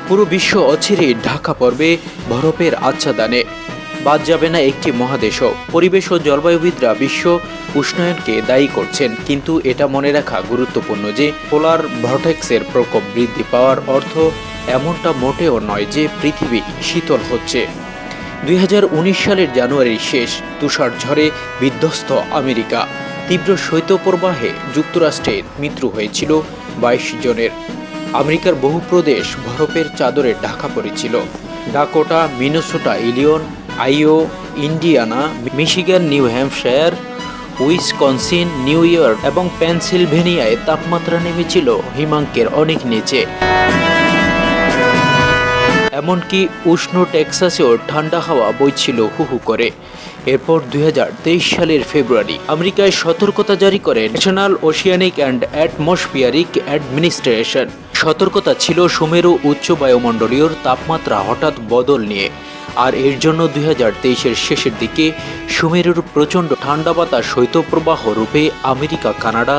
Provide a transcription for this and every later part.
পুরো বিশ্ব অচিরেই ঢাকা পড়বে বরফের আচ্ছাদনে। বাদ যাবে না একটি মহাদেশও। পরিবেশ ও জলবায়ুবিদরা বিশ্ব উষ্ণায়নকে দায়ী করছেন, কিন্তু এটা মনে রাখা গুরুত্বপূর্ণ যে পোলার ভর্টেক্সের প্রকোপ বৃদ্ধি পাওয়ার অর্থ এমনটা মোটেও নয় যে পৃথিবী শীতল হচ্ছে। 2019 সালের জানুয়ারির শেষ তুষার ঝড়ে বিধ্বস্ত আমেরিকা। তীব্র শৈত্যপ্রবাহে যুক্তরাষ্ট্রের মৃত্যু হয়েছিল 22 জনের। আমেরিকার বহু প্রদেশ বরফের চাদরে ঢাকা পড়েছিল। Dakota, Minnesota, Illinois, Iowa, Indiana, Michigan, New Hampshire, Wisconsin, New York এবং পেনসিলভেনিয়ায় তাপমাত্রা নেমেছিল হিমাঙ্কের অনেক নিচে। এমনকি উষ্ণ টেক্সাসেও ঠান্ডা হাওয়া বইছিল হু হু করে। এরপর 2023 সালের ফেব্রুয়ারি আমেরিকায় সতর্কতা জারি করে national oceanic and atmospheric administration. সতর্কতা ছিল সুমেরু উচ্চ বায়ুমণ্ডলীয় তাপমাত্রা হঠাৎ বদল নিয়ে। আর এর জন্য 2023-এর শেষের দিকে সুমেরুর প্রচণ্ড ঠান্ডা বাতাস শৈত্যপ্রবাহ রূপে আমেরিকা, কানাডা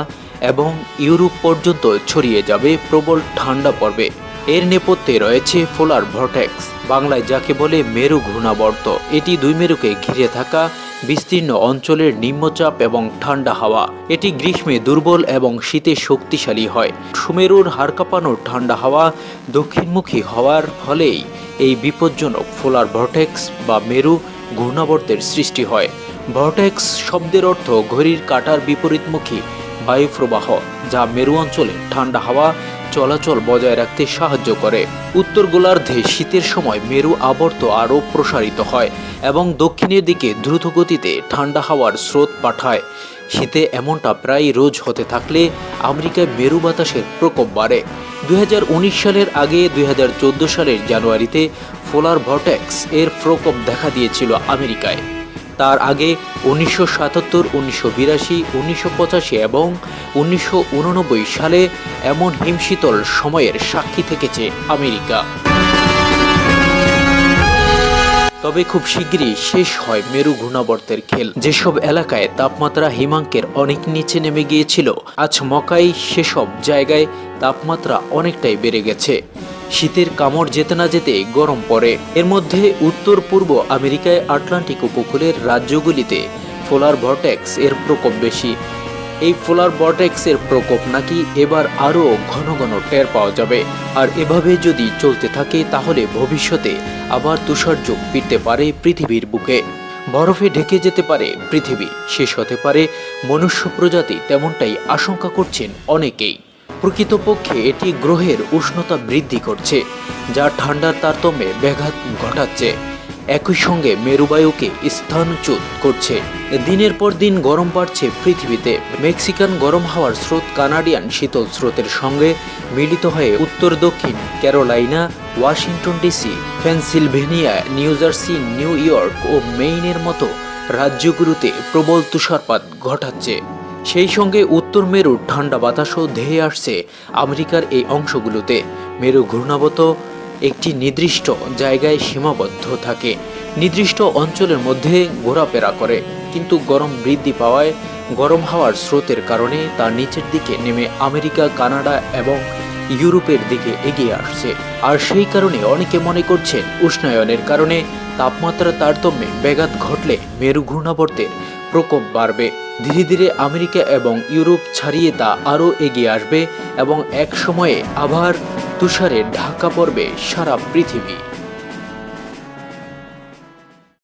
এবং ইউরোপ পর্যন্ত ছড়িয়ে যাবে প্রবল ঠান্ডা পর্বে। এর নেপথ্যে রয়েছে পোলার ভর্টেক্স, বাংলায় যাকে বলে মেরু ঘূর্ণাবর্ত। এটি দুই মেরুকে ঘিরে থাকা বিস্তীর্ণ অঞ্চলের নিম্নচাপ এবং ঠান্ডা হাওয়া। এটি গ্রীষ্মে দুর্বল এবং শীতে শক্তিশালী হয়। সুমেরুর হাড় কাঁপানো ঠান্ডা হাওয়া দক্ষিণমুখী হওয়ার ফলেই এই বিপজ্জনক পোলার ভর্টেক্স বা মেরু ঘূর্ণাবর্তের সৃষ্টি হয়। ভর্টেক্স শব্দের অর্থ ঘড়ির কাঁটার বিপরীতমুখী বায়ুপ্রবাহ, যা মেরু অঞ্চলে ঠান্ডা হাওয়া চলাচল বজায় রাখতে সাহায্য করে। উত্তর গোলার্ধে শীতের সময় মেরু আবর্ত আরও প্রসারিত হয় এবং দক্ষিণের দিকে দ্রুত গতিতে ঠান্ডা হাওয়ার স্রোত পাঠায়। শীতে এমনটা প্রায় রোজ হতে থাকলে আমেরিকায় মেরু বাতাসের প্রকোপ বাড়ে। 2019 সালের আগে 2014 সালের জানুয়ারিতে পোলার ভর্টেক্স এর প্রকোপ দেখা দিয়েছিল আমেরিকায়। তার আগে 1977, 1982, 1985 এবং 1989 সালে এমন হিমশীতল সময়ের সাক্ষী থেকেছে আমেরিকা। তবে খুব শিগগিরই শেষ হয় মেরু ঘূর্ণাবর্তের খেল। যেসব এলাকায় তাপমাত্রা হিমাঙ্কের অনেক নিচে নেমে গিয়েছিল, আজ মকাই সেসব জায়গায় তাপমাত্রা অনেকটাই বেড়ে গেছে। শীতের কামড় যেতে না যেতে গরম পড়ে। এর মধ্যে উত্তর পূর্ব আমেরিকায় আটলান্টিক উপকূলের রাজ্যগুলিতে পোলার ভর্টেক্স এর প্রকোপ বেশি। এই পোলার ভর্টেক্স এর প্রকোপ নাকি এবার আরও ঘন ঘন টের পাওয়া যাবে। আর এভাবে যদি চলতে থাকে তাহলে ভবিষ্যতে আবার তুষারযুগ ফিরতে পারে পৃথিবীর বুকে। বরফে ঢেকে যেতে পারে পৃথিবী, শেষ হতে পারে মনুষ্য প্রজাতি, তেমনটাই আশঙ্কা করছেন অনেকেই। প্রকৃতপক্ষে এটি গ্রহের উষ্ণতা বৃদ্ধি করছে, যা ঠান্ডার তারতম্যে ব্যাঘাত ঘটাচ্ছে। একই সঙ্গে মেরুবায়ুকে স্থানচ্যুত করছে। দিনের পর দিন গরম বাড়ছে পৃথিবীতে। মেক্সিকান গরম হাওয়ার স্রোত কানাডিয়ান শীতল স্রোতের সঙ্গে মিলিত হয়ে উত্তর দক্ষিণ Carolina, Washington DC, Pennsylvania, New Jersey, New York ও মেইনের মতো রাজ্যগুলোতে প্রবল তুষারপাত ঘটাচ্ছে। সেই সঙ্গে উত্তর মেরুর ঠান্ডা বাতাসও ধেয়ে আসছে আমেরিকার এই অংশগুলোতে। মেরু ঘূর্ণাবর্ত একটি নির্দিষ্ট জায়গায় সীমাবদ্ধ থাকে, নির্দিষ্ট অঞ্চলের মধ্যে ঘোরাফেরা করে, কিন্তু গরম বৃদ্ধি পাওয়ায় গরম হাওয়ার স্রোতের কারণে তা নিচের দিকে নেমে আমেরিকা, কানাডা এবং ইউরোপের দিকে এগিয়ে আসছে। আর সেই কারণে অনেকে মনে করছেন উষ্ণায়নের কারণে তাপমাত্রা তারতম্যে ব্যাঘাত ঘটলে মেরু ঘূর্ণাবর্তের প্রকোপ বাড়বে। ধীরে ধীরে আমেরিকা এবং ইউরোপ ছাড়িয়ে তা আরও এগিয়ে আসবে এবং এক সময়ে আবার তুষারে ঢাকা পড়বে সারা পৃথিবী।